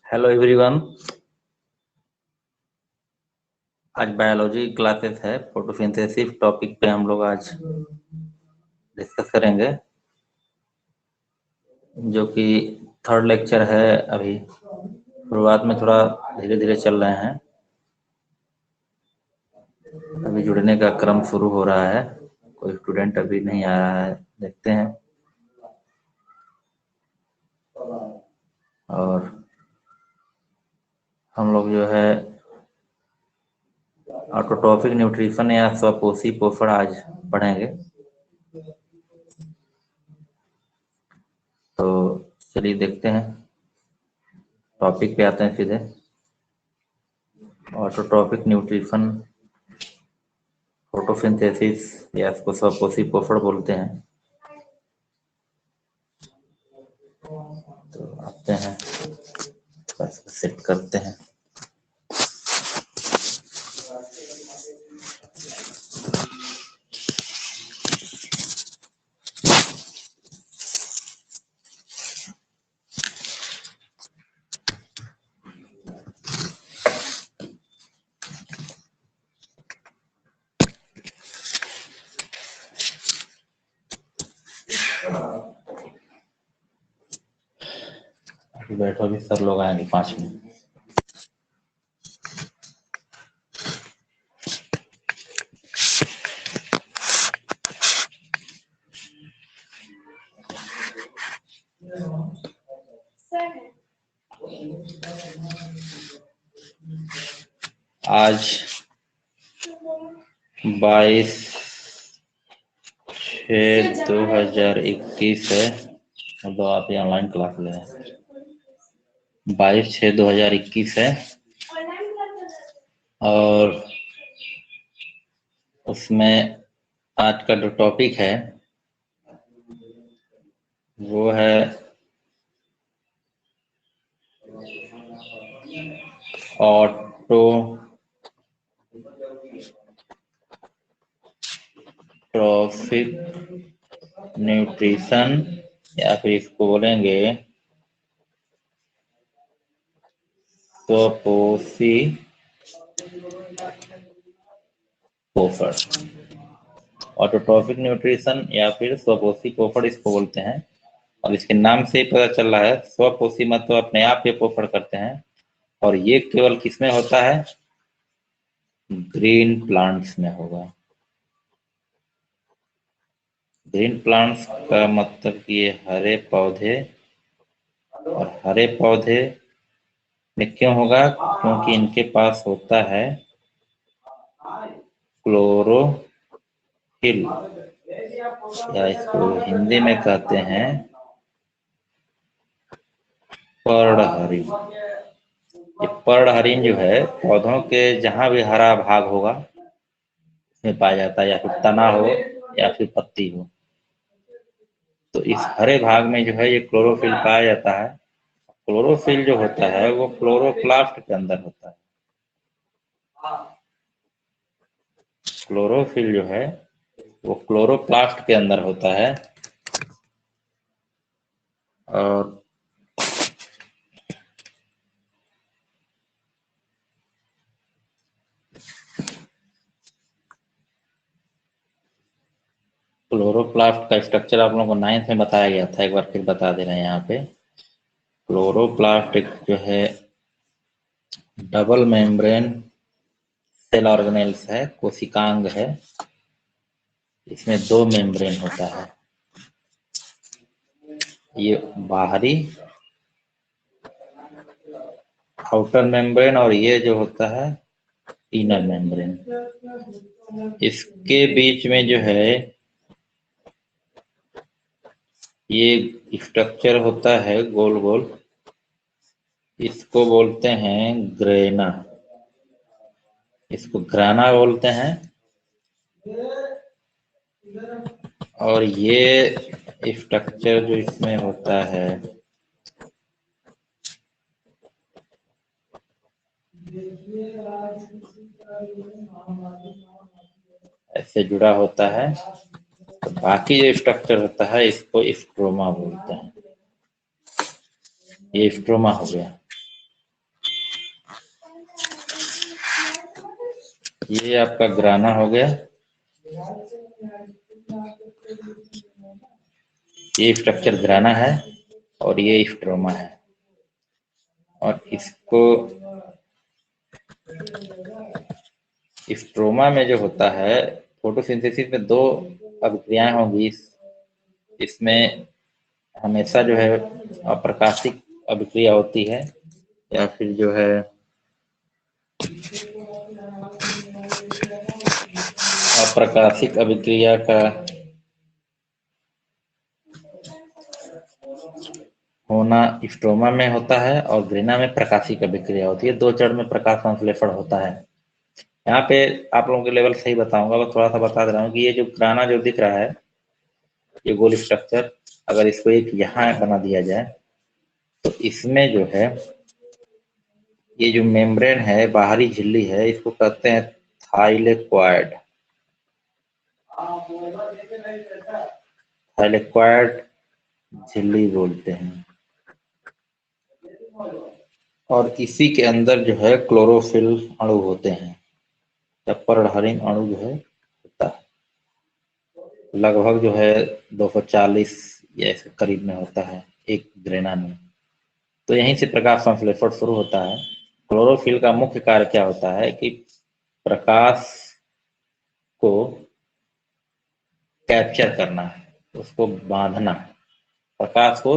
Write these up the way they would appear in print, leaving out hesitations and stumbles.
Hello everyone. आज biology classes है। Photosynthesis topic पे हम लोग आज डिस्कस करेंगे, जो कि थर्ड लेक्चर है। अभी शुरुआत में थोड़ा धीरे धीरे चल रहे हैं, अभी जुड़ने का क्रम शुरू हो रहा है। कोई स्टूडेंट अभी नहीं आया है, देखते हैं। और हम लोग जो है ऑटोट्रॉफिक न्यूट्रिशन या स्वपोषी पोषण आज पढ़ेंगे। तो चलिए देखते हैं, टॉपिक पे आते हैं सीधे। ऑटोट्रॉफिक न्यूट्रिशन, फोटोसिंथेसिस या इसको स्वपोषी पोषण बोलते हैं। तो आते हैं, बस सेट करते हैं। अभी बैठो, अभी सर लोग आएंगे 5 मिनट। आज 22/6/2021 है। मतलब आप ये ऑनलाइन क्लास ले रहे हैं। 22/6/2021 है और उसमें आज का जो टॉपिक है वो है ऑटोट्रॉफिक न्यूट्रिशन, या फिर इसको बोलेंगे स्वपोषी पोषण। ऑटोट्रॉफिक न्यूट्रिशन या फिर स्वपोषी पोषण इसको बोलते हैं। और इसके नाम से ही पता चल रहा है, स्वपोषी मतलब अपने आप ये पोषण करते हैं। और ये केवल किसमें होता है? ग्रीन प्लांट्स में होगा। ग्रीन प्लांट्स का मतलब कि ये हरे पौधे, और हरे पौधे में क्यों होगा? क्योंकि इनके पास होता है क्लोरोफिल, या इसको हिंदी में कहते हैं पर्णहरिण। ये पर्णहरिण जो है पौधों के जहां भी हरा भाग होगा उसमें पाया जाता है, या फिर तना हो या फिर पत्ती हो। तो इस हरे भाग में जो है ये क्लोरोफिल पाया जाता है। क्लोरोफिल जो होता है वो क्लोरोप्लास्ट के अंदर होता है। क्लोरोफिल जो है वो क्लोरोप्लास्ट के अंदर होता है। और क्लोरोप्लास्ट का स्ट्रक्चर आप लोगों को 9th में बताया गया था, एक बार फिर बता दे रहे हैं यहाँ पे। क्लोरोप्लास्ट जो है डबल मेम्ब्रेन सेल ऑर्गेनेल्स है, कोशिकांग है। इसमें 2 मेम्ब्रेन होता है, ये बाहरी आउटर मेम्ब्रेन, और ये जो होता है इनर मेम्ब्रेन। इसके बीच में जो है ये स्ट्रक्चर होता है गोल गोल, इसको बोलते हैं ग्रेना, इसको ग्राना बोलते हैं। और ये स्ट्रक्चर जो इसमें होता है ऐसे जुड़ा होता है। तो बाकी जो स्ट्रक्चर होता है इसको स्ट्रोमा बोलते हैं। ये स्ट्रोमा हो गया। ये आपका ग्राना हो गया, ये स्ट्रक्चर ग्राना है और ये स्ट्रोमा है। और इसको स्ट्रोमा में जो होता है, फोटोसिंथेसिस में दो अभिक्रियाएं होंगी। इसमें हमेशा जो है अप्रकाशिक अभिक्रिया होती है, या फिर जो है अप्रकाशिक अभिक्रिया का होना स्ट्रोमा में होता है और ग्रेना में प्रकाशिक अभिक्रिया होती है। दो चरण में प्रकाश संश्लेषण होता है। यहाँ पे आप लोगों के लेवल सही बताऊंगा, बस थोड़ा सा बता दे रहा हूँ कि ये जो ग्राना जो दिख रहा है, ये गोल स्ट्रक्चर, अगर इसको एक यहाँ बना दिया जाए तो इसमें जो है ये जो मेम्ब्रेन है, बाहरी झिल्ली है, इसको कहते हैं थाइलेक्वाइड। थाइलेक्वाइड झिल्ली बोलते हैं। और इसी के अंदर जो है क्लोरोफिल अणु होते हैं, या पर्णहरित अणु जो है होता है। लगभग जो है 240 या इसके करीब में होता है एक ग्रेना में। तो यहीं से प्रकाश संश्लेषण शुरू होता है। क्लोरोफिल का मुख्य कार्य क्या होता है कि प्रकाश को कैप्चर करना, उसको बांधना, प्रकाश को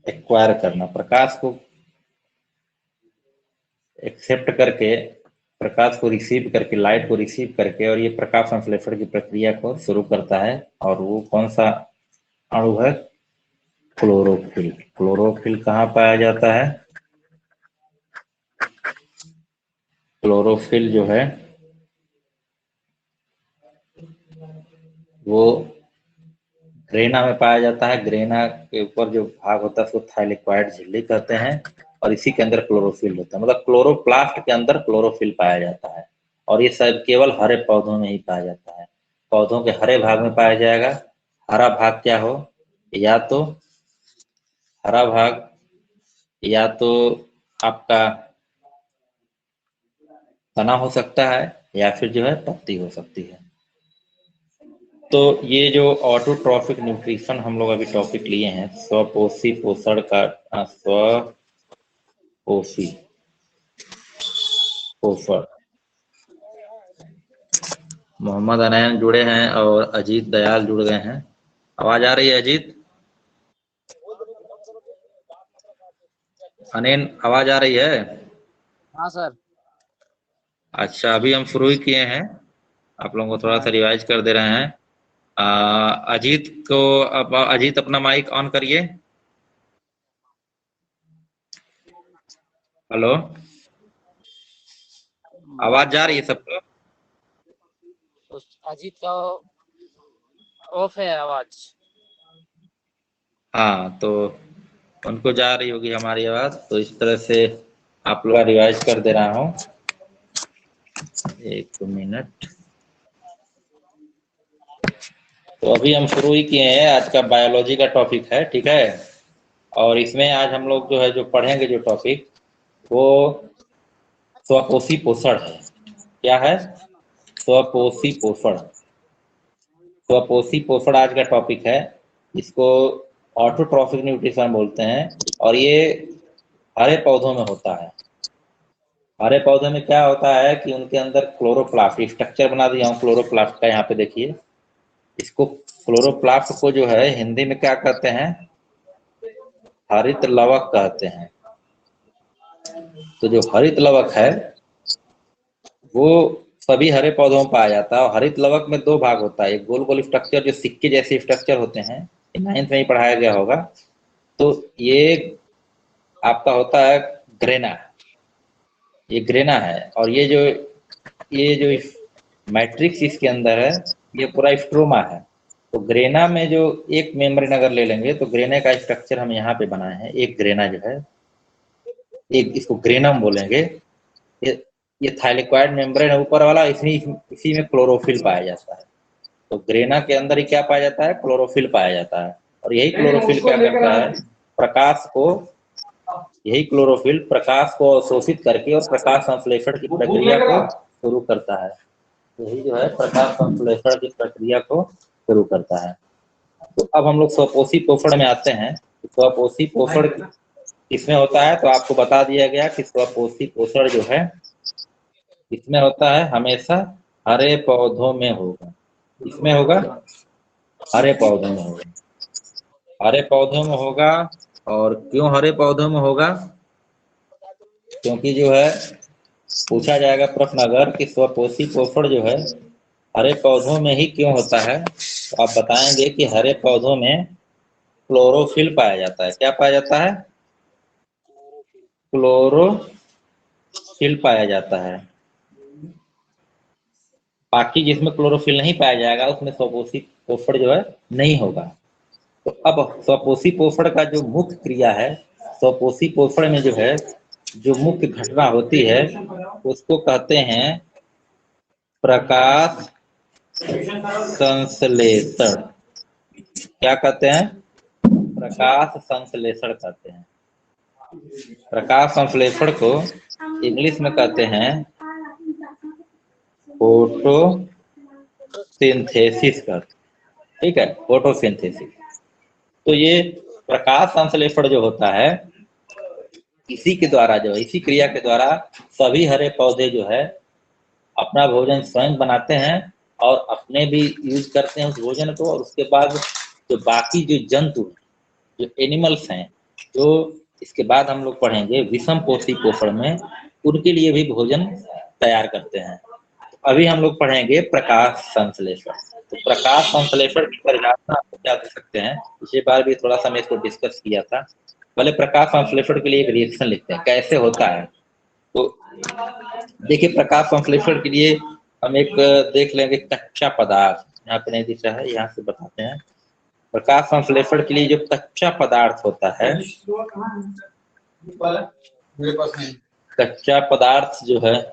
एक्वायर करना, प्रकाश को एक्सेप्ट करके, प्रकाश को रिसीव करके, लाइट को रिसीव करके, और ये प्रकाश संश्लेषण की प्रक्रिया को शुरू करता है। और वो कौन सा अणु है? क्लोरोफिल। क्लोरोफिल कहाँ पाया जाता है? क्लोरोफिल जो है वो ग्रेना में पाया जाता है। ग्रेना के ऊपर जो भाग होता है उसको थाइलेक्वाइड झिल्ली कहते हैं, और इसी के अंदर क्लोरोफिल होता है। मतलब क्लोरोप्लास्ट के अंदर क्लोरोफिल पाया जाता है। और ये सब केवल हरे पौधों में ही पाया जाता है। पौधों के हरे भाग में पाया जाएगा। हरा भाग क्या हो? या तो हरा भाग, या तो आपका तना हो सकता है, या फिर जो है पत्ती हो सकती है। तो ये जो ऑटोट्रॉफिक न्यूट्रिशन हम लोग अभी टॉपिक लिए हैं, स्वपोषी पोषण का, स्वपोषी पोषण, मोहम्मद अनैन जुड़े हैं और अजीत दयाल जुड़ गए हैं। आवाज आ रही है अजीत? अनैन आवाज आ रही है? हाँ सर। अच्छा, अभी हम शुरू ही किए हैं, आप लोगों को थोड़ा सा रिवाइज कर दे रहे हैं। अजीत को, अब अजीत अपना माइक ऑन करिए। हेलो, आवाज जा रही है सबको? अजीत का ऑफ है आवाज। हाँ, तो उनको जा रही होगी हमारी आवाज। तो इस तरह से आप लोग रिवाइज कर दे रहा हूँ। एक मिनट। तो अभी हम शुरू ही किए हैं, आज का बायोलॉजी का टॉपिक है, ठीक है। और इसमें आज हम लोग जो है जो पढ़ेंगे जो टॉपिक, वो स्वपोषी पोषण है। क्या है? स्वपोषी पोषण। स्वपोषी पोषण आज का टॉपिक है। इसको ऑटोट्रॉफिक न्यूट्रिशन बोलते हैं। और ये हरे पौधों में होता है। हरे पौधे में क्या होता है कि उनके अंदर क्लोरोप्लास्ट, स्ट्रक्चर बना दिया हूँ क्लोरोप्लास्ट का, यहाँ पे देखिए। इसको क्लोरोप्लास्ट को जो है हिंदी में क्या कहते हैं? हरित लवक कहते हैं। तो जो हरित लवक है वो सभी हरे पौधों में पाया जाता है। और हरित लवक में दो भाग होता है, एक गोल गोल स्ट्रक्चर जो सिक्के जैसे स्ट्रक्चर होते हैं, 9th में ही पढ़ाया गया होगा। तो ये आपका होता है ग्रेना, ये ग्रेना है। और ये जो मैट्रिक्स इसके अंदर है, ये पूरा स्ट्रोमा है। तो ग्रेना में जो एक मेम्ब्रेन अगर ले लेंगे, तो ग्रेना का स्ट्रक्चर हम यहाँ पे बनाए हैं। एक ग्रेना जो है, एक इसको ग्रेनम बोलेंगे। ये थाइलेक्वाइड मेम्ब्रेन है ऊपर वाला, इसी में क्लोरोफिल पाया जाता है। तो ग्रेना के अंदर ही क्या पाया जाता है? क्लोरोफिल पाया जाता है। और यही क्लोरोफिल क्या करता है? प्रकाश को, यही क्लोरोफिल प्रकाश को अवशोषित करके और प्रकाश संश्लेषण की प्रक्रिया को शुरू करता है। यही जो है प्रकाश संश्लेषण की प्रक्रिया को शुरू करता है। तो अब हम लोग स्वपोषी पोषण में आते हैं। स्वपोषी पोषण किसमें होता है, तो आपको बता दिया गया कि स्वपोषी पोषण जो है इसमें होता है, हमेशा हरे पौधों में होगा। इसमें होगा, हरे पौधों में होगा। हरे पौधों में होगा। और क्यों हरे पौधों में होगा, क्योंकि जो है पूछा जाएगा प्रश्न अगर कि स्वपोषी पोषण जो है हरे पौधों में ही क्यों होता है, तो आप बताएंगे कि हरे पौधों में क्लोरोफिल पाया जाता है। क्या पाया जाता है, क्लोरोफिल पाया जाता है। बाकी जिसमें क्लोरोफिल नहीं पाया जाएगा उसमें स्वपोषी पोषण जो है नहीं होगा। तो अब स्वपोषी पोषण का जो मुख्य क्रिया है, स्वपोषी पोषण में जो है जो मुख्य घटना होती है उसको कहते हैं प्रकाश संश्लेषण। क्या कहते हैं, प्रकाश संश्लेषण कहते हैं। प्रकाश संश्लेषण को इंग्लिश में कहते हैं फोटोसिंथेसिस करते हैं। ठीक है, फोटोसिंथेसिस। तो ये प्रकाश संश्लेषण जो होता है इसी के द्वारा जो है, इसी क्रिया के द्वारा सभी हरे पौधे जो है अपना भोजन स्वयं बनाते हैं और अपने भी यूज करते हैं उस भोजन को। और उसके बाद जो बाकी जो जंतु जो एनिमल्स हैं, जो इसके बाद हम लोग पढ़ेंगे विषम पोषी पोषण में, उनके लिए भी भोजन तैयार करते हैं। अभी हम लोग पढ़ेंगे प्रकाश संश्लेषण। तो प्रकाश संश्लेषण की परिभाषा आप क्या दे सकते हैं, पिछली बार भी थोड़ा सा मैं इसको डिस्कस किया था। पहले प्रकाश संश्लेषण के लिए एक रिएक्शन लिखते हैं कैसे होता है। तो देखिए प्रकाश संश्लेषण के लिए हम एक देख लेंगे कच्चा पदार्थ, यहाँ पे नहीं दिख रहा है, यहाँ से बताते हैं। प्रकाश संश्लेषण के लिए जो कच्चा पदार्थ होता है, कच्चा पदार्थ जो है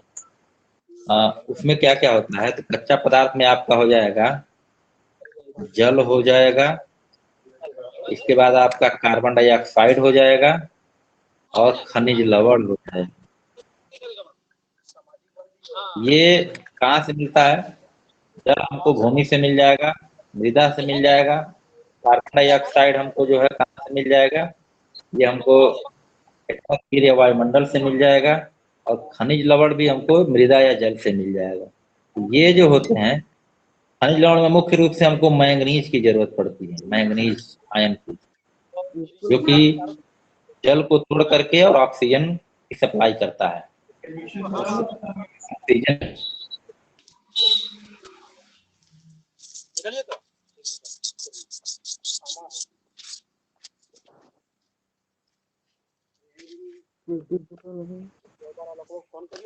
उसमें क्या क्या होता है, तो कच्चा पदार्थ में आपका हो जाएगा जल हो जाएगा, इसके बाद आपका कार्बन डाइऑक्साइड हो जाएगा और खनिज लवण हो जाएगा। ये कहाँ से मिलता है, जल हमको भूमि से मिल जाएगा, मृदा से मिल जाएगा, कार्बन डाइऑक्साइड हमको जो है कहाँ से मिल जाएगा, ये हमको एटमॉस्फेयर या वायुमंडल से मिल जाएगा, और खनिज लवण भी हमको मृदा या जल से मिल जाएगा। ये जो होते हैं खनिज लवण में मुख्य रूप से हमको मैंगनीज की जरूरत पड़ती है, मैंगनीज आयन की, जो कि जल को तोड़ करके और ऑक्सीजन की सप्लाई करता है। ऑक्सीजन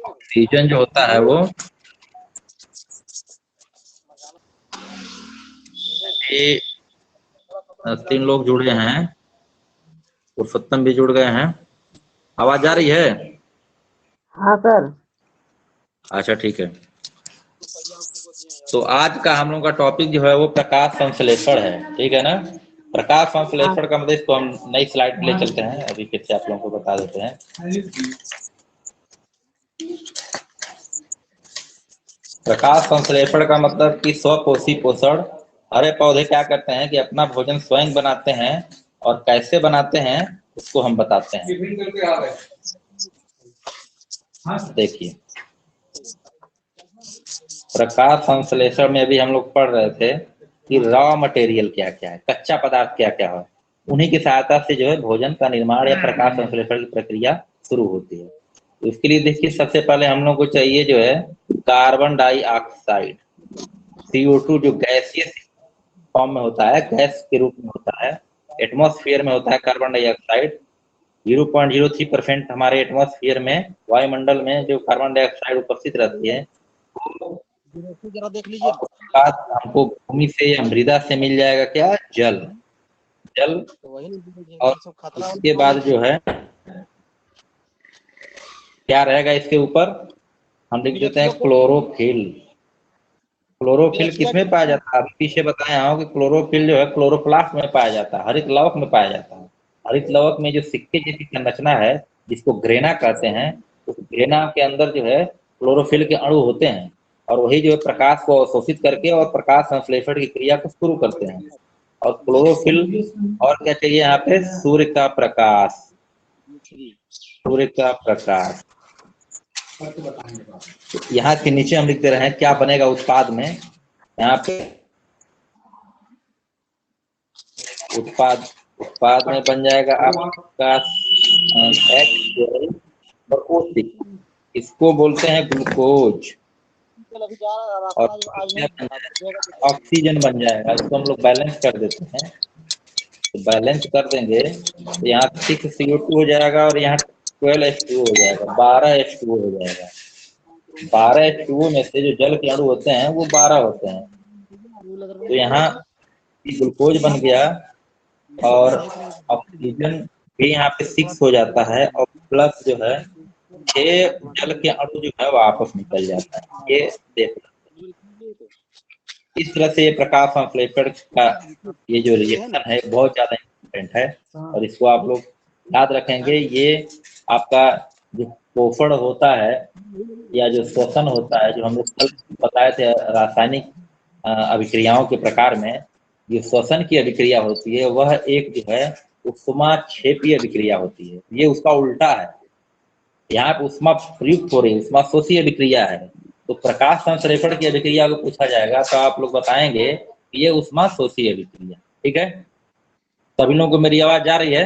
ऑक्सीजन जो होता है वो ये 3 लोग जुड़े हैं, पुरुषोत्तम भी जुड़ गए हैं। आवाज आ रही है? हाँ सर। अच्छा ठीक है। तो आज का हम लोग का टॉपिक जो है वो प्रकाश संश्लेषण है, ठीक है ना। प्रकाश संश्लेषण का मतलब, इसको हम नई स्लाइड ले चलते हैं, अभी फिर से आप लोगों को बता देते हैं। प्रकाश संश्लेषण का मतलब कि स्वपोषी पोषण। हरे पौधे क्या करते हैं कि अपना भोजन स्वयं बनाते हैं, और कैसे बनाते हैं उसको हम बताते हैं। देखिए प्रकाश संश्लेषण में भी हम लोग पढ़ रहे थे कि रॉ मटेरियल क्या क्या है, कच्चा पदार्थ क्या क्या है, उन्हीं की सहायता से जो है भोजन का निर्माण या प्रकाश संश्लेषण की प्रक्रिया शुरू होती है। तो इसके लिए देखिए सबसे पहले हम लोग को चाहिए जो है कार्बन डाइऑक्साइड, CO2, जो गैसीय फॉर्म में होता है, गैस के रूप में होता है। एटमॉस्फेयर में होता है कार्बन डाइऑक्साइड 0.03% हमारे एटमॉस्फेयर में, वायुमंडल में जो कार्बन डाइऑक्साइड उपस्थित रहती है, जरा देख लीजिए। हमको भूमि से या मृदा से मिल जाएगा क्या, जल। जल और इसके बाद जो है क्या रहेगा इसके ऊपर, हम लिख देते हैं क्लोरोफिल। क्लोरोफिल किसमें पाया जाता है, अभी पीछे बताया हूँ कि क्लोरोफिल जो है क्लोरोप्लास्ट में पाया जाता है, हरित लवक में पाया जाता है। हरित लवक में जो सिक्के जैसी संरचना है जिसको ग्रेना कहते हैं, उस ग्रेना के अंदर जो है क्लोरोफिल के अणु होते हैं और वही जो है प्रकाश को अवशोषित करके और प्रकाश संश्लेषण की क्रिया को शुरू करते हैं। और क्लोरोफिल और क्या चाहिए यहाँ पे? सूर्य का प्रकाश, सूर्य का प्रकाश। यहाँ के नीचे हम लिख दे रहे हैं क्या बनेगा उत्पाद में। यहाँ पे उत्पाद में बन जाएगा आपका H12 और O6, इसको बोलते हैं ग्लूकोज। और ऑक्सीजन बन जाएगा, इसको हम लोग बैलेंस कर देते हैं। तो बैलेंस कर देंगे तो यहाँ 6CO2 हो जाएगा और यहाँ 12H2O हो जाएगा, 12H2O हो जाएगा। 12H2O में से जो जल के अणु होते हैं वो 12 होते हैं। तो यहाँ ग्लूकोज बन गया और ऑक्सीजन भी यहाँ पे 6 हो जाता है और प्लस जो है 6 जल के अणु जो है वो आपस में निकल जाता है। ये देख इस तरह से ये प्रकाश संश्लेषण का ये जो रिएक्शन है बहुत ज्यादा इम्पोर्टेंट है और इसको आप लोग याद रखेंगे। ये आपका जो पोषण होता है या जो श्वसन होता है, जो हम लोग कल बताए थे रासायनिक अभिक्रियाओं के प्रकार में, ये श्वसन की अभिक्रिया होती है वह एक जो है उष्माक्षेपीय अभिक्रिया होती है। ये उसका उल्टा है। यहाँ पे उष्मा प्रयुक्त हो रही है, उष्मा शोषी अभिक्रिया है। तो प्रकाश संश्लेषण की अभिक्रिया को पूछा जाएगा तो आप लोग बताएंगे कि ये उष्मा शोषी अभिक्रिया। ठीक है, सभी लोगों को मेरी आवाज जा रही है?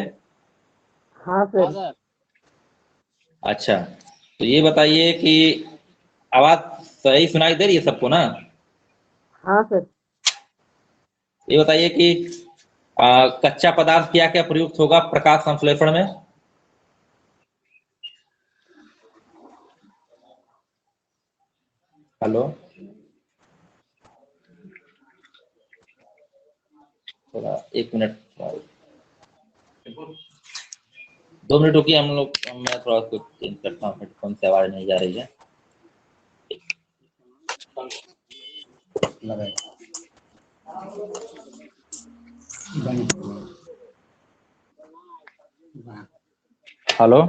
हाँ सर। अच्छा, तो ये बताइए कि आवाज सही सुनाई दे रही है सबको ना? हाँ सर। ये बताइए कि कच्चा पदार्थ क्या क्या प्रयुक्त होगा प्रकाश संश्लेषण में? हेलो, थोड़ा 1 मिनट, 2 मिनट रुकिए। हम लोग मैं थोड़ा कुछ चेंज करता हूँ, हेडफोन से आवाज नहीं जा रही है। हेलो,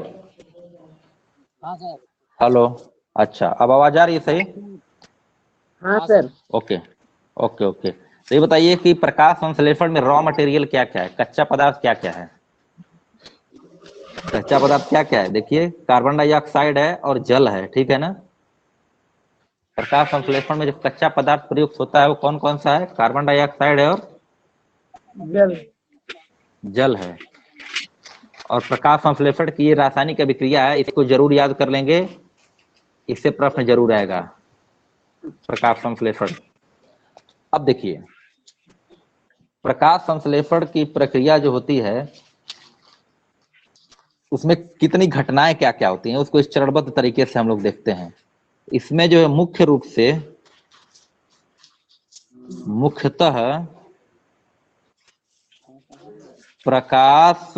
हाँ सर। हेलो, अच्छा अब आवाज आ रही है सही? हाँ सर। Okay okay okay. तो ये बताइए कि प्रकाश संश्लेषण में रॉ मटेरियल क्या क्या है, कच्चा पदार्थ क्या क्या है? कच्चा पदार्थ क्या क्या है? देखिए, कार्बन डाइऑक्साइड है और जल है, ठीक है ना? प्रकाश संश्लेषण में जो कच्चा पदार्थ प्रयुक्त होता है वो कौन कौन सा है? कार्बन डाइऑक्साइड है और जल है। और प्रकाश संश्लेषण की ये रासायनिक अभिक्रिया है, इसको जरूर याद कर लेंगे, इससे प्रश्न जरूर आएगा। प्रकाश संश्लेषण, अब देखिए प्रकाश संश्लेषण की प्रक्रिया जो होती है उसमें कितनी घटनाएं क्या क्या होती हैं उसको इस चरणबद्ध तरीके से हम लोग देखते हैं। इसमें जो है मुख्य रूप से मुख्यतः प्रकाश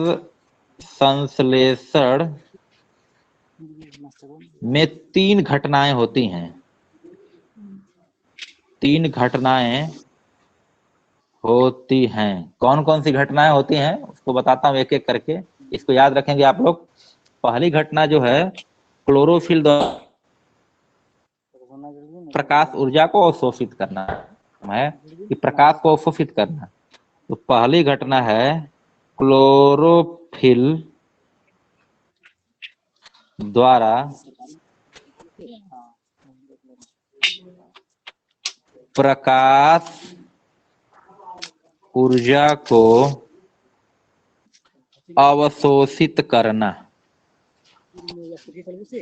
संश्लेषण में 3 घटनाएं होती हैं। 3 घटनाएं होती हैं। कौन कौन सी घटनाएं होती हैं उसको बताता हूं एक एक करके, इसको याद रखेंगे आप लोग। पहली घटना जो है क्लोरोफिल द्वारा प्रकाश ऊर्जा को अवशोषित करना है, कि प्रकाश को अवशोषित करना। तो पहली घटना है क्लोरोफिल द्वारा प्रकाश ऊर्जा को अवशोषित करना।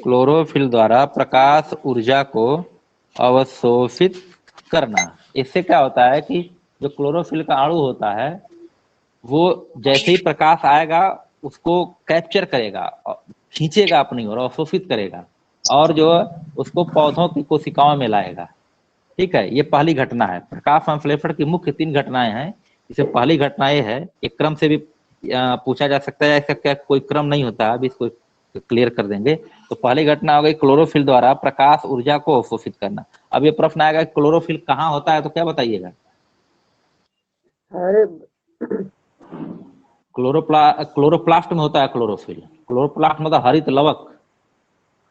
क्लोरोफिल द्वारा प्रकाश ऊर्जा को अवशोषित करना। इससे क्या होता है कि जो क्लोरोफिल का अणु होता है वो जैसे ही प्रकाश आएगा उसको कैप्चर करेगा, खींचेगा अपनी ओर, अवशोषित करेगा और जो उसको पौधों की कोशिकाओं में लाएगा। ठीक है, ये पहली घटना है। प्रकाश संश्लेषण की मुख्य 3 घटनाएं हैं। इसमें पहली घटना ये है, एक क्रम से भी पूछा जा सकता है, ऐसा क्या कोई क्रम नहीं होता, अभी इसको क्लियर कर देंगे। तो पहली घटना हो गई क्लोरोफिल द्वारा प्रकाश ऊर्जा को अवशोषित करना। अब ये प्रश्न आएगा क्लोरोफिल कहाँ होता है, तो क्या बताइएगा? अरे क्लोरोप्लास्ट में होता है क्लोरोफिल। क्लोरोप्लास्ट मतलब हरित लवक,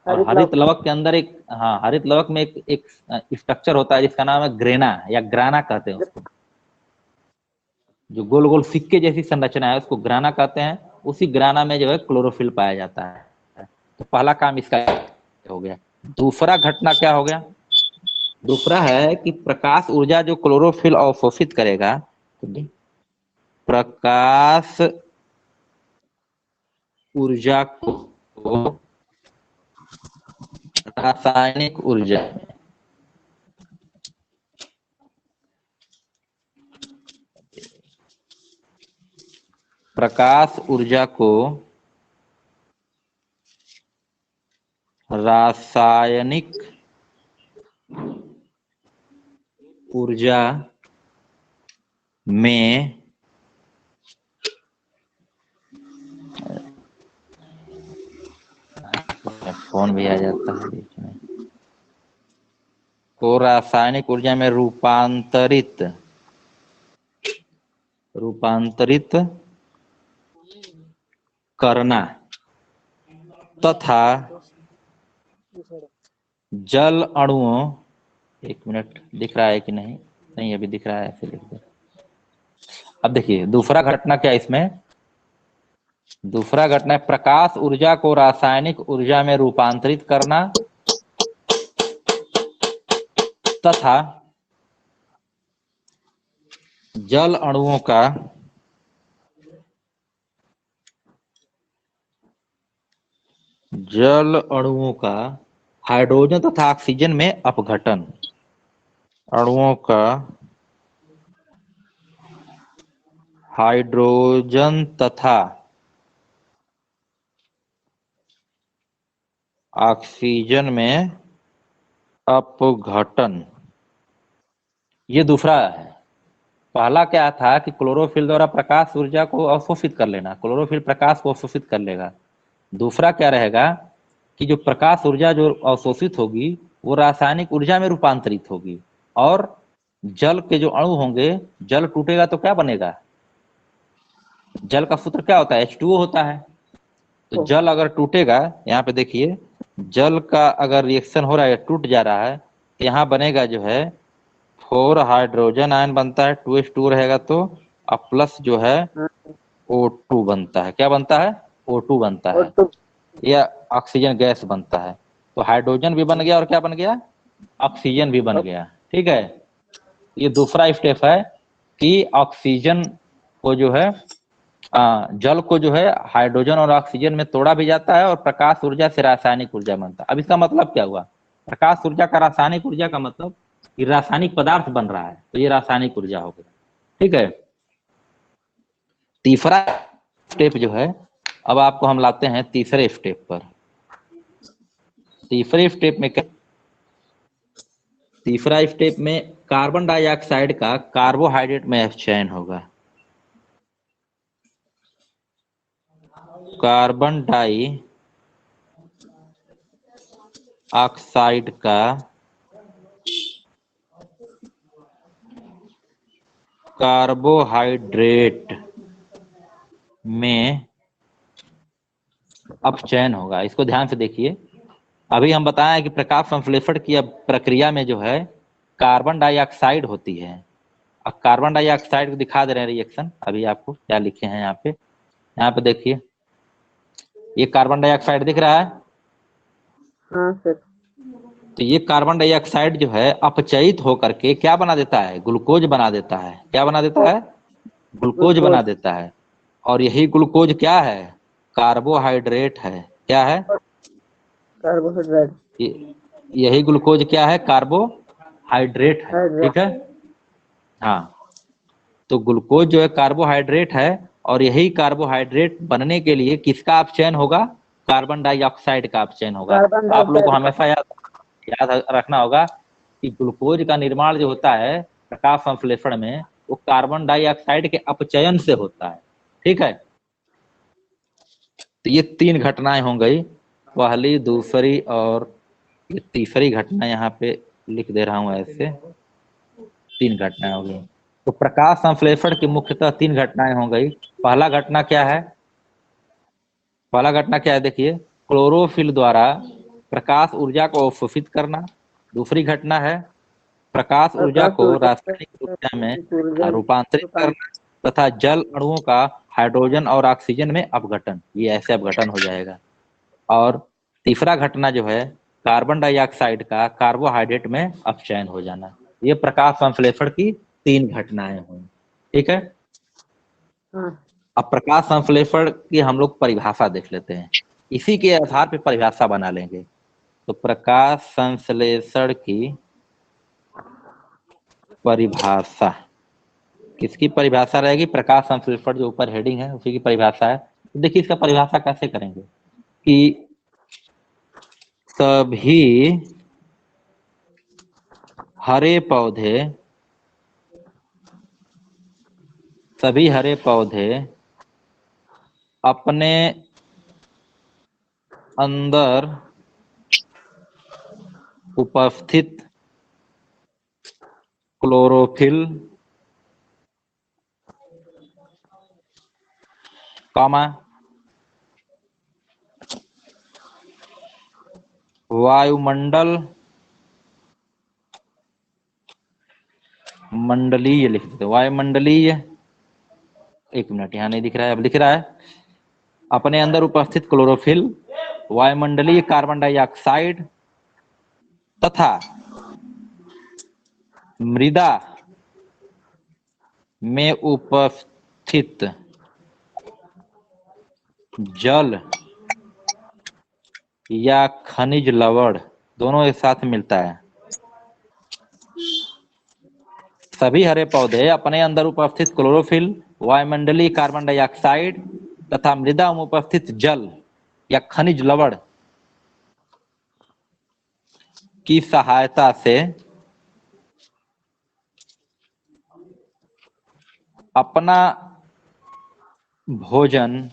और हरित हरित लव लवक के अंदर एक, हाँ, हरित लवक में एक स्ट्रक्चर होता है जिसका नाम है ग्रेना या ग्राना कहते हैं उसको। जो गोल गोल सिक्के जैसी संरचना है उसको ग्राना कहते हैं। उसी ग्राना में जो है क्लोरोफिल पाया जाता है। तो पहला काम इसका हो गया। दूसरा घटना क्या हो गया? दूसरा है कि प्रकाश ऊर्जा जो क्लोरोफिल अवशोषित करेगा, प्रकाश ऊर्जा को रासायनिक ऊर्जा, प्रकाश ऊर्जा को रासायनिक ऊर्जा में फोन भी आ जाता है बीच में, को रासायनिक ऊर्जा में रूपांतरित करना तथा जल अणुओं, एक मिनट, दिख रहा है कि नहीं? नहीं अभी दिख रहा है, ऐसे लिख दे। अब देखिए दूसरा घटना क्या है इसमें? दूसरा घटना है प्रकाश ऊर्जा को रासायनिक ऊर्जा में रूपांतरित करना तथा जल अणुओं का हाइड्रोजन तथा ऑक्सीजन में अपघटन। अणुओं का हाइड्रोजन तथा ऑक्सीजन में अपघटन, ये दूसरा है। पहला क्या था कि क्लोरोफिल द्वारा प्रकाश ऊर्जा को अवशोषित कर लेना, क्लोरोफिल प्रकाश को अवशोषित कर लेगा। दूसरा क्या रहेगा कि जो प्रकाश ऊर्जा जो अवशोषित होगी वो रासायनिक ऊर्जा में रूपांतरित होगी, और जल के जो अणु होंगे, जल टूटेगा तो क्या बनेगा? जल का सूत्र क्या होता है? H2O होता है। तो जल अगर टूटेगा, यहाँ पे देखिए, जल का अगर रिएक्शन हो रहा है, टूट जा रहा है, तो यहाँ बनेगा जो है 4 हाइड्रोजन आयन बनता है, 2H2 रहेगा तो, अब प्लस जो है O2 बनता है। क्या बनता है? O2 बनता है, या ऑक्सीजन गैस बनता है। तो हाइड्रोजन भी बन गया और क्या बन गया? ऑक्सीजन भी बन गया। ठीक है, ये दूसरा स्टेप है कि ऑक्सीजन को जो है जल को जो है हाइड्रोजन और ऑक्सीजन में तोड़ा भी जाता है और प्रकाश ऊर्जा से रासायनिक ऊर्जा बनता है। अब इसका मतलब क्या हुआ? प्रकाश ऊर्जा का रासायनिक ऊर्जा का मतलब कि रासायनिक पदार्थ बन रहा है, तो ये रासायनिक ऊर्जा हो गया। ठीक है, तीसरा स्टेप जो है, अब आपको हम लाते हैं तीसरे स्टेप पर। तीसरे स्टेप में क्या? तीसरा स्टेप में कार्बन डाइऑक्साइड का कार्बोहाइड्रेट में एक्सचेंज होगा। कार्बन डाई ऑक्साइड का कार्बोहाइड्रेट में अपचयन होगा। इसको ध्यान से देखिए, अभी हम बताएं कि प्रकाश संश्लेषण की प्रक्रिया में जो है कार्बन डाइऑक्साइड होती है। अब कार्बन डाइऑक्साइड को दिखा दे रहे हैं रिएक्शन, अभी आपको क्या लिखे हैं यहाँ पे। यहाँ पे देखिए, ये कार्बन डाइऑक्साइड दिख रहा है। हाँ सर। तो ये कार्बन डाइऑक्साइड जो है अपचयित होकर के क्या बना देता है? ग्लूकोज बना देता है। क्या बना देता है? ग्लूकोज बना देता है। और यही ग्लूकोज क्या है? कार्बोहाइड्रेट है। क्या है? कार्बोहाइड्रेट। यही ग्लूकोज क्या है? कार्बोहाइड्रेट है। ठीक है, हाँ। तो ग्लूकोज जो है कार्बोहाइड्रेट है, और यही कार्बोहाइड्रेट बनने के लिए किसका अपचयन होगा? कार्बन डाइऑक्साइड का अपचयन होगा। आप लोग को हमेशा याद रखना होगा कि ग्लूकोज का निर्माण जो होता है प्रकाश संश्लेषण में, वो कार्बन डाइऑक्साइड के अपचयन से होता है। ठीक है, तो ये 3 घटनाएं हो गई, पहली, दूसरी और ये तीसरी घटना। यहाँ पे लिख दे रहा हूं ऐसे, 3 घटनाएं हो गई। तो प्रकाश संश्लेषण की मुख्यतः 3 घटनाएं हो गई। पहला घटना क्या है? पहला घटना क्या है? देखिए, क्लोरोफिल द्वारा प्रकाश ऊर्जा को अवशोषित करना। दूसरी घटना है प्रकाश ऊर्जा प्रकाश को ऊर्जा रासायनिक ऊर्जा में ऊर्जा रूपांतरित करना तथा जल अणुओं का हाइड्रोजन और ऑक्सीजन में अपघटन, ये ऐसे अपघटन हो जाएगा। और तीसरा घटना जो है कार्बन डाइऑक्साइड का कार्बोहाइड्रेट में अपचयन हो जाना। ये प्रकाश संश्लेषण की 3 घटनाएं हुई। ठीक है, हाँ अब प्रकाश संश्लेषण की हम लोग परिभाषा देख लेते हैं, इसी के आधार पर परिभाषा बना लेंगे। तो प्रकाश संश्लेषण की परिभाषा किसकी परिभाषा रहेगी? प्रकाश संश्लेषण जो ऊपर हेडिंग है उसी की परिभाषा है। तो देखिए इसका परिभाषा कैसे करेंगे कि सभी हरे पौधे अपने अंदर उपस्थित क्लोरोफिल कामा वायुमंडल मंडलीय लिख देते, वायुमंडलीय, एक मिनट यहाँ नहीं दिख रहा है, अब लिख रहा है अपने अंदर उपस्थित क्लोरोफिल, वायुमंडलीय कार्बन डाइऑक्साइड तथा मृदा में उपस्थित जल या खनिज लवण दोनों एक साथ मिलता है। सभी हरे पौधे अपने अंदर उपस्थित क्लोरोफिल, वायुमंडलीय कार्बन डाइऑक्साइड तथा मृदा में उपस्थित जल या खनिज लवण की सहायता से अपना भोजन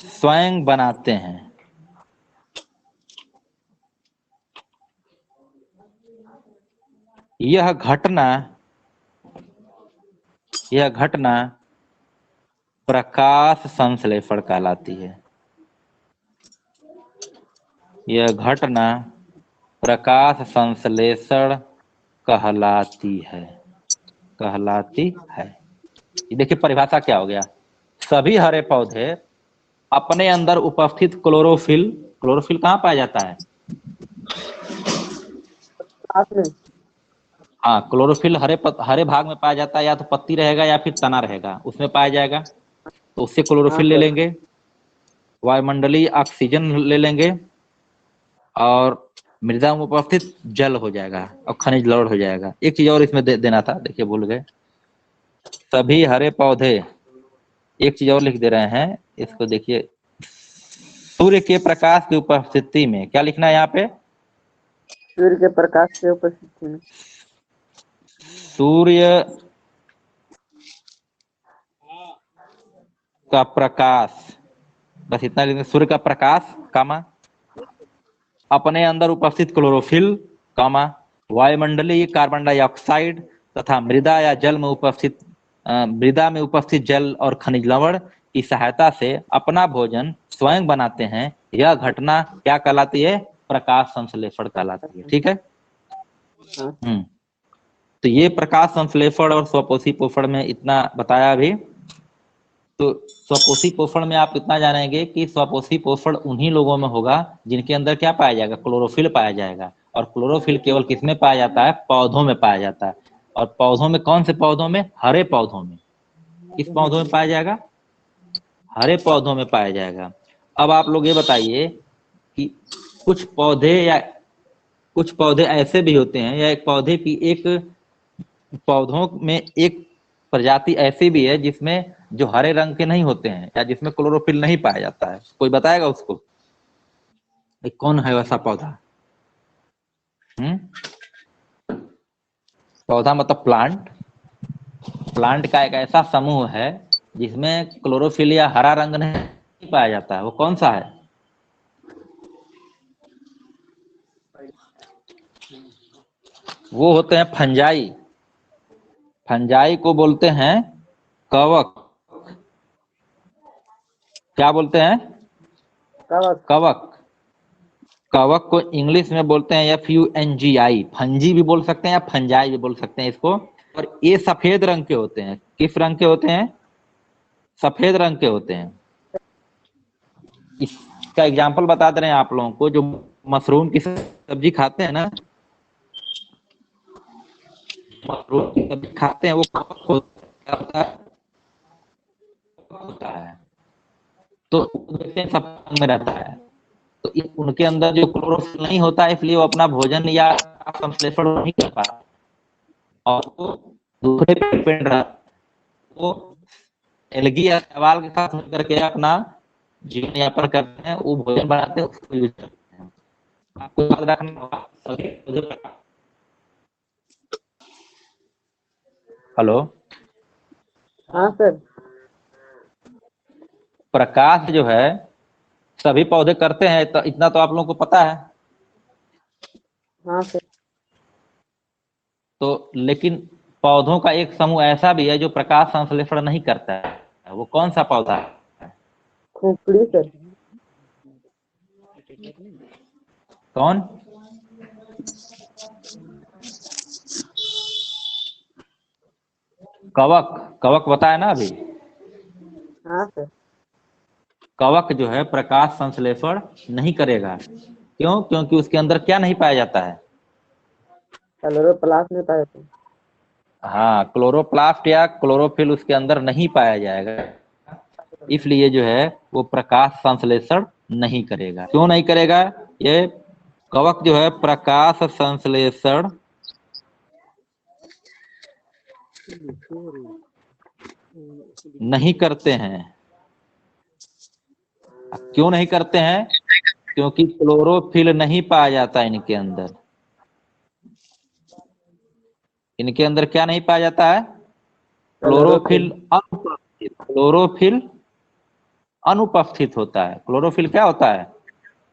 स्वयं बनाते हैं। यह घटना प्रकाश संश्लेषण कहलाती है। यह घटना प्रकाश संश्लेषण कहलाती है। ये देखिए परिभाषा क्या हो गया, सभी हरे पौधे अपने अंदर उपस्थित क्लोरोफिल कहाँ पाया जाता है? आपने हाँ, क्लोरोफिल हरे भाग में पाया जाता है, या तो पत्ती रहेगा या फिर तना रहेगा, उसमें पाया जाएगा, तो उससे क्लोरोफिल ले लेंगे। वायुमंडलीय ऑक्सीजन ले लेंगे और मृदा में उपस्थित जल हो जाएगा और खनिज लवण हो जाएगा। एक चीज और इसमें देना था, देखिए भूल गए, सभी हरे पौधे, एक चीज और लिख दे रहे हैं इसको, देखिए सूर्य के प्रकाश की उपस्थिति में, क्या लिखना है यहाँ पे? सूर्य के प्रकाश के उपस्थिति में, सूर्य का प्रकाश, बस इतना लिखना, सूर्य का प्रकाश कामा अपने अंदर उपस्थित क्लोरोफिल कामा वायुमंडलीय कार्बन डाइऑक्साइड तथा मृदा में उपस्थित जल और खनिज लवण की सहायता से अपना भोजन स्वयं बनाते हैं। यह घटना क्या कहलाती है? प्रकाश संश्लेषण कहलाती है। ठीक है, तो ये प्रकाश संश्लेषण और स्वपोषी पोषण में इतना बताया अभी। तो स्वपोषी पोषण में आप इतना जानेंगे कि स्वपोषी पोषण उन्हीं लोगों में होगा जिनके अंदर क्या पाया जाएगा? क्लोरोफिल पाया जाएगा। और क्लोरोफिल केवल किसमें पाया जाता है? पौधों में पाया जाता है। और पौधों में कौन से पौधों में? हरे पौधों में। किस पौधों में पाया जाएगा? हरे पौधों में पाया जाएगा। अब आप लोग ये बताइए कि कुछ पौधे ऐसे भी होते हैं, या एक पौधों में एक प्रजाति ऐसी भी है जिसमें जो हरे रंग के नहीं होते हैं, या जिसमें क्लोरोफिल नहीं पाया जाता है। कोई बताएगा उसको? कौन है वैसा पौधा? पौधा मतलब प्लांट का एक ऐसा समूह है जिसमें क्लोरोफिल या हरा रंग नहीं पाया जाता है। वो कौन सा है? वो होते हैं फंजाई। फंजाई को बोलते हैं कवक। क्या बोलते हैं? कवक। कवक। कवक को इंग्लिश में बोलते हैं FUNGI, फंजी भी बोल सकते हैं या फंजाई भी बोल सकते हैं इसको। और ये सफेद रंग के होते हैं। किस रंग के होते हैं? सफेद रंग के होते हैं। इसका एग्जाम्पल बता दे रहे हैं आप लोगों को। जो मशरूम की सब्जी खाते हैं ना, मशरूम की सब्जी खाते हैं, वो कवक क्या होता है, तो सफेद रंग में रहता है। तो उनके अंदर जो क्लोरोफिल नहीं होता है, इसलिए वो अपना भोजन या संश्लेषण नहीं कर पाता और वो दूसरे पे डिपेंड रहता। वो एलगी या शैवाल के साथ मिलकर के अपना जीवन यापन करते हैं, वो भोजन बनाते हैं, उसको यूज करते हैं। आपको याद रखना होगा सभी। हेलो। हाँ सर। प्रकाश जो है सभी पौधे करते हैं, तो इतना तो आप लोगों को पता है। हाँ सर। तो लेकिन पौधों का एक समूह ऐसा भी है जो प्रकाश संश्लेषण नहीं करता है। वो कौन सा पौधा है? खोपड़ी सर। कौन? कवक। कवक बताया ना अभी। हाँ सर। कवक जो है प्रकाश संश्लेषण नहीं करेगा। क्यों? क्योंकि उसके अंदर क्या नहीं पाया जाता है? क्लोरोप्लास्ट में पाए थे। हाँ, क्लोरोप्लास्ट या क्लोरोफिल उसके अंदर नहीं पाया जाएगा, इसलिए जो है वो प्रकाश संश्लेषण नहीं करेगा। क्यों नहीं करेगा? ये कवक जो है प्रकाश संश्लेषण नहीं करते हैं। क्यों नहीं करते हैं? क्योंकि क्लोरोफिल नहीं पाया जाता इनके अंदर। इनके अंदर क्या नहीं पाया जाता है? क्लोरोफिल अनुपस्थित। क्लोरोफिल अनुपस्थित होता है। क्लोरोफिल क्या होता है?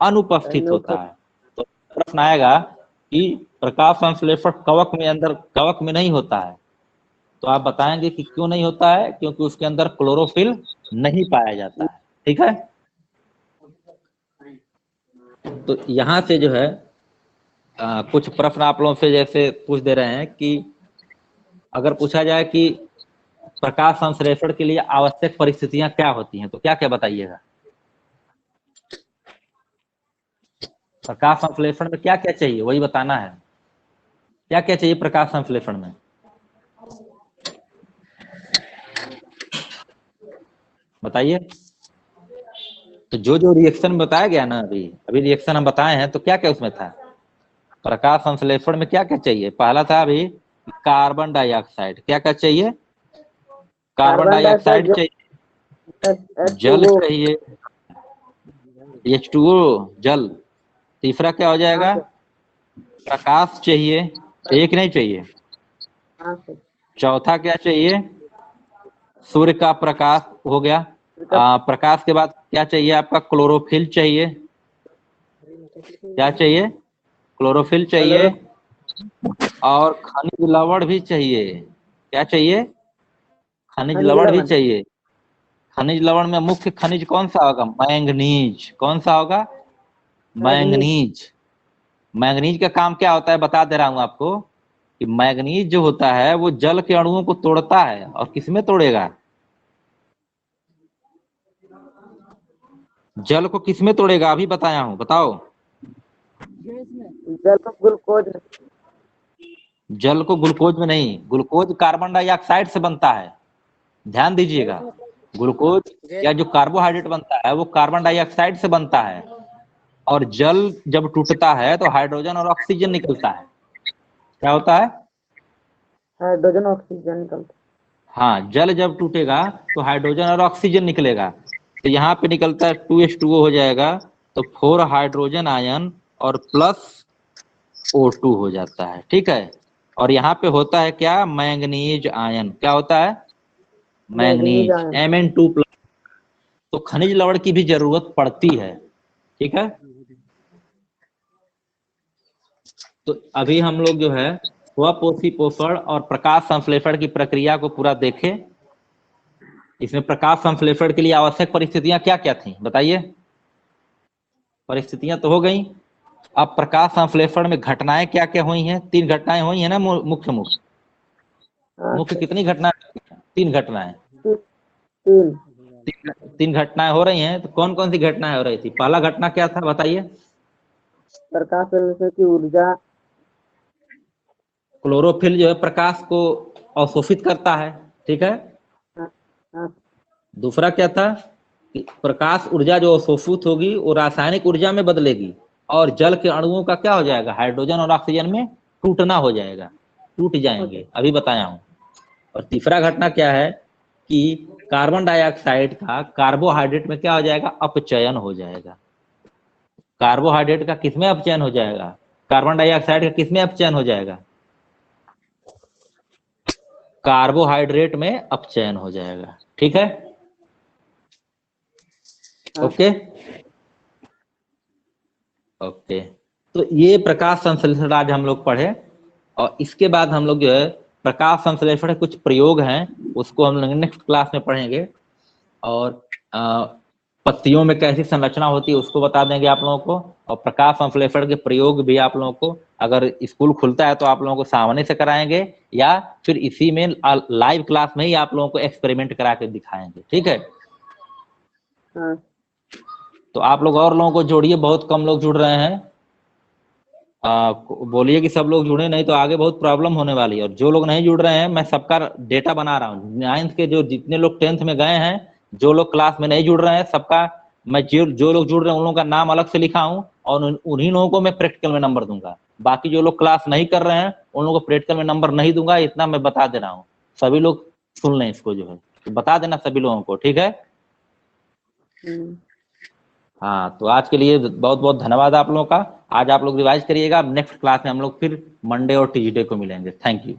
अनुपस्थित होता है। तो प्रश्न आएगा कि प्रकाश संश्लेषण कवक में अंदर कवक में नहीं होता है, तो आप बताएंगे कि क्यों नहीं होता है? क्योंकि उसके अंदर क्लोरोफिल नहीं पाया जाता है। ठीक है। तो यहां से जो है कुछ प्रश्न आप लोगों से जैसे पूछ दे रहे हैं कि अगर पूछा जाए कि प्रकाश संश्लेषण के लिए आवश्यक परिस्थितियां क्या होती हैं, तो क्या क्या बताइएगा? प्रकाश संश्लेषण में क्या क्या चाहिए वही बताना है। क्या क्या चाहिए प्रकाश संश्लेषण में? बताइए। तो जो जो रिएक्शन बताया गया ना, अभी अभी रिएक्शन हम बताए हैं, तो क्या क्या उसमें था? प्रकाश संश्लेषण में क्या क्या चाहिए? पहला था अभी कार्बन डाइऑक्साइड। क्या क्या चाहिए? कार्बन डाइऑक्साइड चाहिए, जल H2O। चाहिए, H2O जल। तीसरा क्या हो हाँ जाएगा? सर। प्रकाश चाहिए, एक नहीं चाहिए। हाँ सर। चौथा क्या चाहिए? सूर्य का प्रकाश हो गया। प्रकाश के बाद क्या चाहिए आपका? क्लोरोफिल चाहिए। क्या चाहिए? क्लोरोफिल चाहिए। और खनिज लवण भी चाहिए। क्या चाहिए? खनिज लवण भी चाहिए। खनिज लवण में मुख्य खनिज कौन सा होगा? मैंगनीज। कौन सा होगा? मैंगनीज। मैंगनीज का काम क्या होता है बता दे रहा हूं आपको कि मैंगनीज जो होता है वो जल के अणुओं को तोड़ता है। और किसमें तोड़ेगा? जल को किसमें तोड़ेगा? अभी बताया हूं, बताओ। जल को ग्लूकोज में। जल को ग्लूकोज में नहीं, ग्लूकोज कार्बन डाइऑक्साइड से बनता है। ध्यान दीजिएगा। ग्लूकोज या जो कार्बोहाइड्रेट बनता है वो कार्बन डाइऑक्साइड से बनता है। और जल जब टूटता है तो हाइड्रोजन और ऑक्सीजन निकलता है। क्या होता है? हाइड्रोजन ऑक्सीजन निकलता हाँ, जल जब टूटेगा तो हाइड्रोजन और ऑक्सीजन निकलेगा। तो यहाँ पे निकलता है 2H2O हो जाएगा। तो 4 हाइड्रोजन आयन और प्लस O2 हो जाता है। ठीक है। और यहाँ पे होता है क्या? Manganese ion. क्या होता है? Manganese manganese ion. Mn2+। तो खनिज लवण की भी जरूरत पड़ती है। ठीक है। तो अभी हम लोग जो है स्वपोषी पोषण और प्रकाश संश्लेषण की प्रक्रिया को पूरा देखें। इसमें प्रकाश संश्लेषण के लिए आवश्यक परिस्थितियां क्या क्या थी बताइए। परिस्थितियां तो हो गई। अब प्रकाश संश्लेषण में घटनाएं क्या क्या हुई हैं? 3 घटनाएं हुई हैं ना, मुख्य मुख्य हाँ मुख्य सर। कितनी घटनाएं? 3 घटनाएं। तीन। 3 घटनाएं हो रही हैं, तो कौन कौन सी घटनाएं हो रही थी? पहला घटना क्या था बताइए। प्रकाश संश्लेषण की ऊर्जा। क्लोरोफिल जो है प्रकाश को अवशोषित करता है, ठीक है। हाँ हाँ दूसरा क्या था कि प्रकाश ऊर्जा जो अवशोषित होगी वो रासायनिक ऊर्जा में बदलेगी और जल के अणुओं का क्या हो जाएगा? हाइड्रोजन और ऑक्सीजन में टूटना हो जाएगा, टूट जाएंगे, अभी बताया हूं। और तीसरा घटना क्या है कि कार्बन डाइऑक्साइड का कार्बोहाइड्रेट में क्या हो जाएगा? अपचयन हो जाएगा। कार्बोहाइड्रेट का किसमें अपचयन हो जाएगा? कार्बन डाइऑक्साइड का किसमें अपचयन हो जाएगा? कार्बोहाइड्रेट में अपचयन हो जाएगा, ठीक है। हाँ। Okay okay. तो ये प्रकाश संश्लेषण आज हम लोग पढ़े, और इसके बाद हम लोग जो है प्रकाश संश्लेषण के कुछ प्रयोग हैं उसको हम लोग नेक्स्ट क्लास में पढ़ेंगे। और पत्तियों में कैसी संरचना होती है उसको बता देंगे आप लोगों को, और प्रकाश संश्लेषण के प्रयोग भी आप लोगों को, अगर स्कूल खुलता है तो आप लोगों को सामने से कराएंगे या फिर इसी में लाइव क्लास में ही आप लोगों को एक्सपेरिमेंट करा के दिखाएंगे, ठीक है। हाँ। तो आप लोग और लोगों को जोड़िए, बहुत कम लोग जुड़ रहे हैं। बोलिए कि सब लोग जुड़े, नहीं तो आगे बहुत प्रॉब्लम होने वाली है। और जो लोग नहीं जुड़ रहे हैं मैं सबका डेटा बना रहा हूँ, 9th के जो जितने लोग 10th में गए हैं, जो लोग क्लास में नहीं जुड़ रहे हैं सबका मैं जो लोग जुड़ रहे हैं उन लोगों का नाम अलग से लिखा हूँ, और उन्हीं लोगों को मैं प्रैक्टिकल में नंबर दूंगा। बाकी जो लोग क्लास नहीं कर रहे हैं उन लोगों को प्रैक्टिकल में नंबर नहीं दूंगा, इतना मैं बता दे रहा हूँ। सभी लोग सुन लें इसको, जो है तो बता देना सभी लोगों को, ठीक है। हाँ, तो आज के लिए बहुत बहुत धन्यवाद आप लोगों का। आज आप लोग रिवाइज करिएगा, नेक्स्ट क्लास में हम लोग फिर मंडे और ट्यूसडे को मिलेंगे। Thank you.